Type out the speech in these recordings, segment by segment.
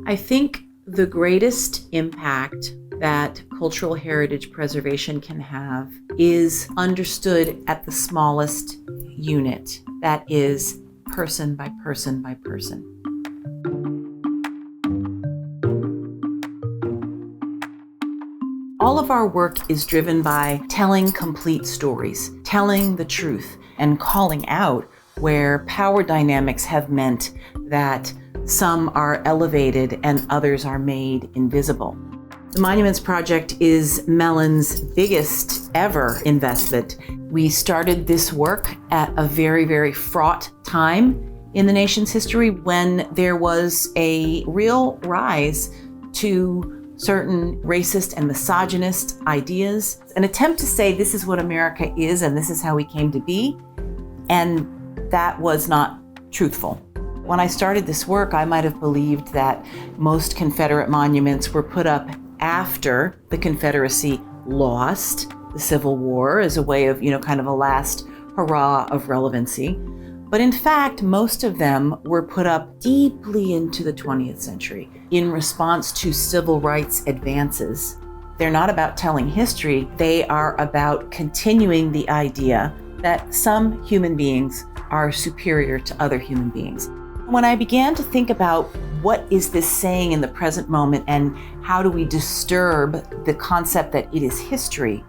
I think the greatest impact that cultural heritage preservation can have is understood at the smallest unit, that is person by person by person. All of our work is driven by telling complete stories, telling the truth, and calling out where power dynamics have meant that some are elevated and others are made invisible. The Monuments Project is Mellon's biggest ever investment. We started this work at a very, very fraught time in the nation's history when there was a real rise to certain racist and misogynist ideas, an attempt to say this is what America is and this is how we came to be, and that was not truthful. When I started this work, I might have believed that most Confederate monuments were put up after the Confederacy lost the Civil War as a way of, kind of a last hurrah of relevancy. But in fact, most of them were put up deeply into the 20th century in response to civil rights advances. They're not about telling history, they are about continuing the idea that some human beings are superior to other human beings. When I began to think about what is this saying in the present moment and how do we disturb the concept that it is history,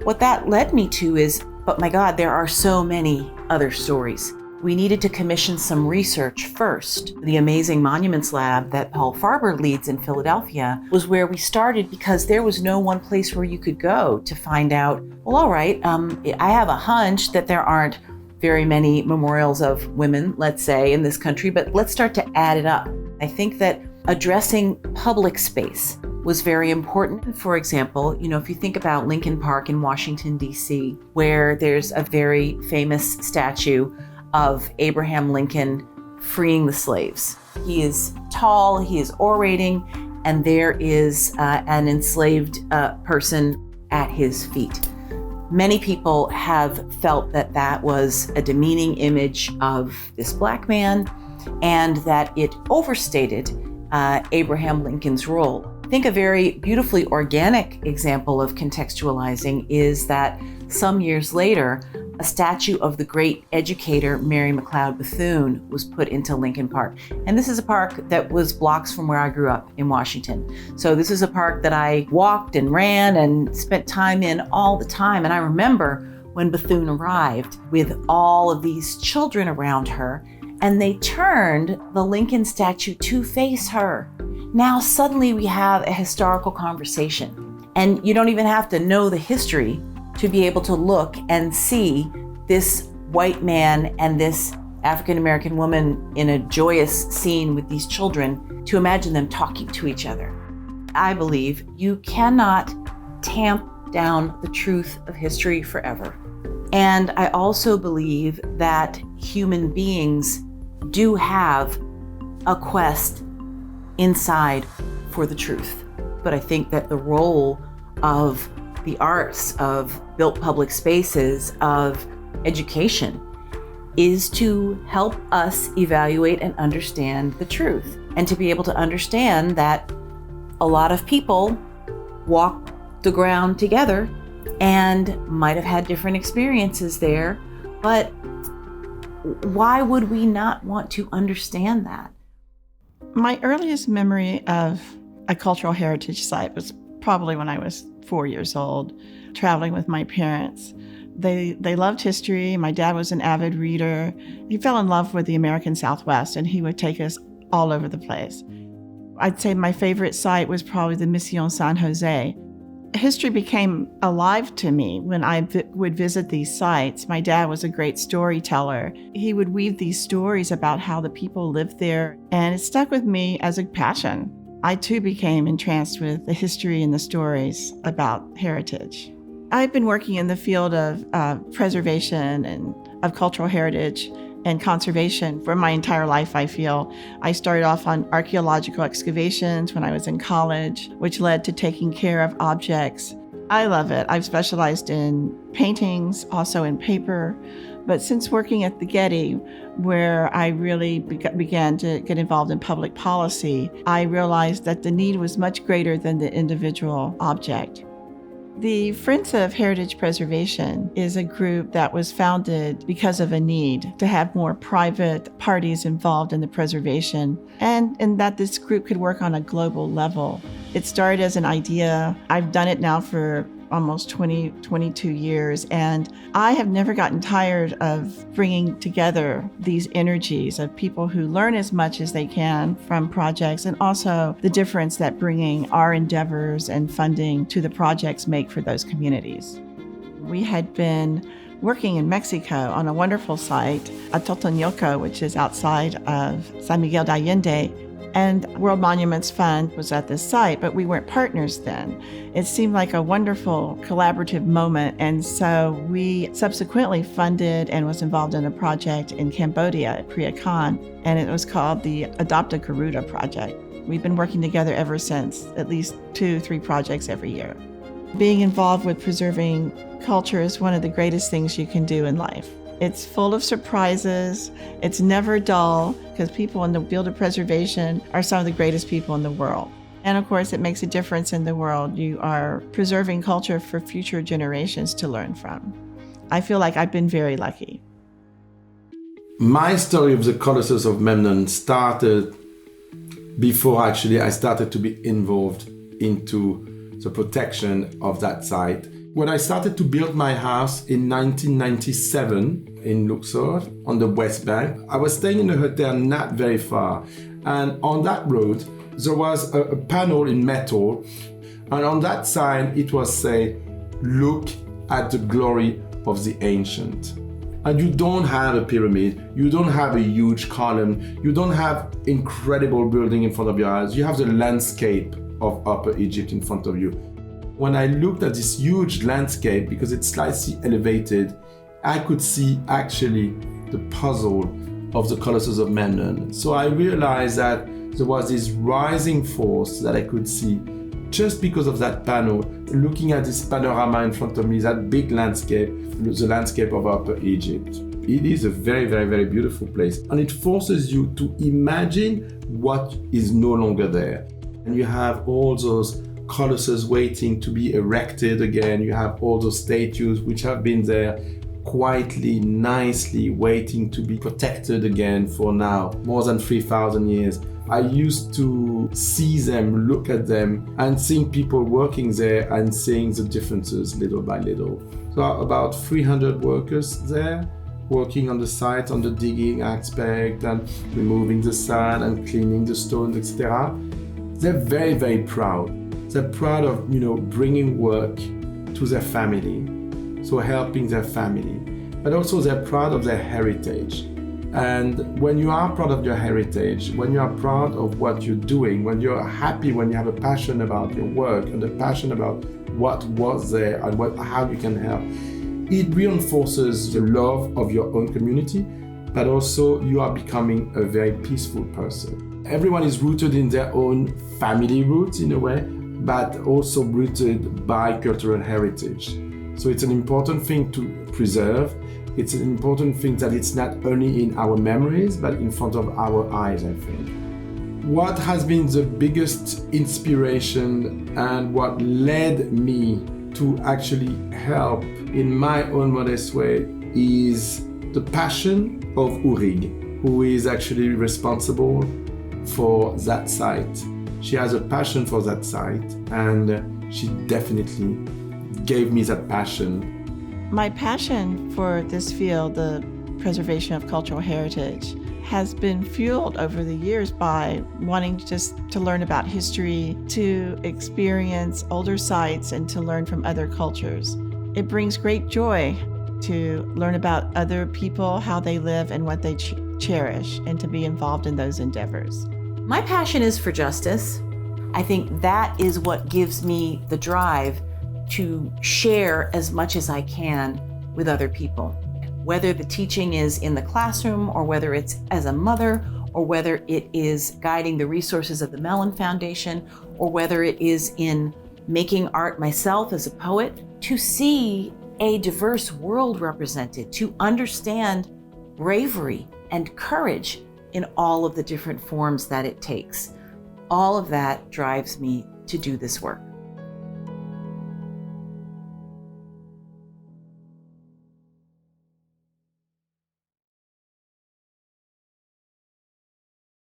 what that led me to is, but my God, there are so many other stories. We needed to commission some research first. The amazing Monuments Lab that Paul Farber leads in Philadelphia was where we started because there was no one place where you could go to find out, well, all right, I have a hunch that there aren't very many memorials of women, let's say, in this country, but let's start to add it up. I think that addressing public space was very important. For example, if you think about Lincoln Park in Washington, D.C., where there's a very famous statue of Abraham Lincoln freeing the slaves. He is tall, he is orating, and there is an enslaved person at his feet. Many people have felt that that was a demeaning image of this Black man and that it overstated Abraham Lincoln's role. I think a very beautifully organic example of contextualizing is that some years later, a statue of the great educator Mary McLeod Bethune was put into Lincoln Park. And this is a park that was blocks from where I grew up in Washington. So this is a park that I walked and ran and spent time in all the time. And I remember when Bethune arrived with all of these children around her, and they turned the Lincoln statue to face her. Now suddenly we have a historical conversation. And you don't even have to know the history to be able to look and see this white man and this African-American woman in a joyous scene with these children, to imagine them talking to each other. I believe you cannot tamp down the truth of history forever. And I also believe that human beings do have a quest inside for the truth. But I think that the role of the arts, of built public spaces, of education, is to help us evaluate and understand the truth, and to be able to understand that a lot of people walk the ground together and might have had different experiences there, but why would we not want to understand that? My earliest memory of a cultural heritage site was probably when I was 4 years old, traveling with my parents. They loved history. My dad was an avid reader. He fell in love with the American Southwest, and he would take us all over the place. I'd say my favorite site was probably the Mission San Jose. History became alive to me when I would visit these sites. My dad was a great storyteller. He would weave these stories about how the people lived there, and it stuck with me as a passion. I too became entranced with the history and the stories about heritage. I've been working in the field of preservation and of cultural heritage and conservation for my entire life, I feel. I started off on archaeological excavations when I was in college, which led to taking care of objects. I love it. I've specialized in paintings, also in paper, But since working at the Getty, where I really began to get involved in public policy, I realized that the need was much greater than the individual object. The Friends of Heritage Preservation is a group that was founded because of a need to have more private parties involved in the preservation, and that this group could work on a global level. It started as an idea. I've done it now for almost 22 years, and I have never gotten tired of bringing together these energies of people who learn as much as they can from projects, and also the difference that bringing our endeavors and funding to the projects make for those communities. We had been working in Mexico on a wonderful site, Atotonilco, which is outside of San Miguel de Allende, and World Monuments Fund was at this site, but we weren't partners then. It seemed like a wonderful collaborative moment, and so we subsequently funded and was involved in a project in Cambodia at Phria Khan, and it was called the Adopt a Garuda project. We've been working together ever since, at least 2-3 projects every year. Being involved with preserving culture is one of the greatest things you can do in life. It's full of surprises. It's never dull, because people in the field of preservation are some of the greatest people in the world. And of course, it makes a difference in the world. You are preserving culture for future generations to learn from. I feel like I've been very lucky. My story of the Colossus of Memnon started before actually I started to be involved into the protection of that site. When I started to build my house in 1997 in Luxor on the West Bank, I was staying in a hotel not very far. And on that road, there was a panel in metal. And on that sign, it was saying, "Look at the glory of the ancient." And you don't have a pyramid, you don't have a huge column, you don't have incredible building in front of your eyes. You have the landscape of Upper Egypt in front of you. When I looked at this huge landscape, because it's slightly elevated, I could see actually the puzzle of the Colossus of Memnon. So I realized that there was this rising force that I could see just because of that panel, looking at this panorama in front of me, that big landscape, the landscape of Upper Egypt. It is a very, very, very beautiful place. And it forces you to imagine what is no longer there. And you have all those colossus waiting to be erected again. You have all those statues which have been there quietly, nicely waiting to be protected again for now more than 3,000 years. I used to see them, look at them, and seeing people working there and seeing the differences little by little. So about 300 workers there working on the site, on the digging aspect and removing the sand and cleaning the stones, etc. They're very, very proud. They're proud of, bringing work to their family, so helping their family. But also they're proud of their heritage. And when you are proud of your heritage, when you are proud of what you're doing, when you're happy, when you have a passion about your work and a passion about what was there and how you can help, it reinforces the love of your own community, but also you are becoming a very peaceful person. Everyone is rooted in their own family roots in a way, but also rooted by cultural heritage. So it's an important thing to preserve. It's an important thing that it's not only in our memories, but in front of our eyes, I think. What has been the biggest inspiration and what led me to actually help in my own modest way is the passion of Urig, who is actually responsible for that site. She has a passion for that site, and she definitely gave me that passion. My passion for this field, the preservation of cultural heritage, has been fueled over the years by wanting just to learn about history, to experience older sites, and to learn from other cultures. It brings great joy to learn about other people, how they live, and what they cherish, and to be involved in those endeavors. My passion is for justice. I think that is what gives me the drive to share as much as I can with other people. Whether the teaching is in the classroom, or whether it's as a mother, or whether it is guiding the resources of the Mellon Foundation, or whether it is in making art myself as a poet, to see a diverse world represented, to understand bravery and courage in all of the different forms that it takes. All of that drives me to do this work.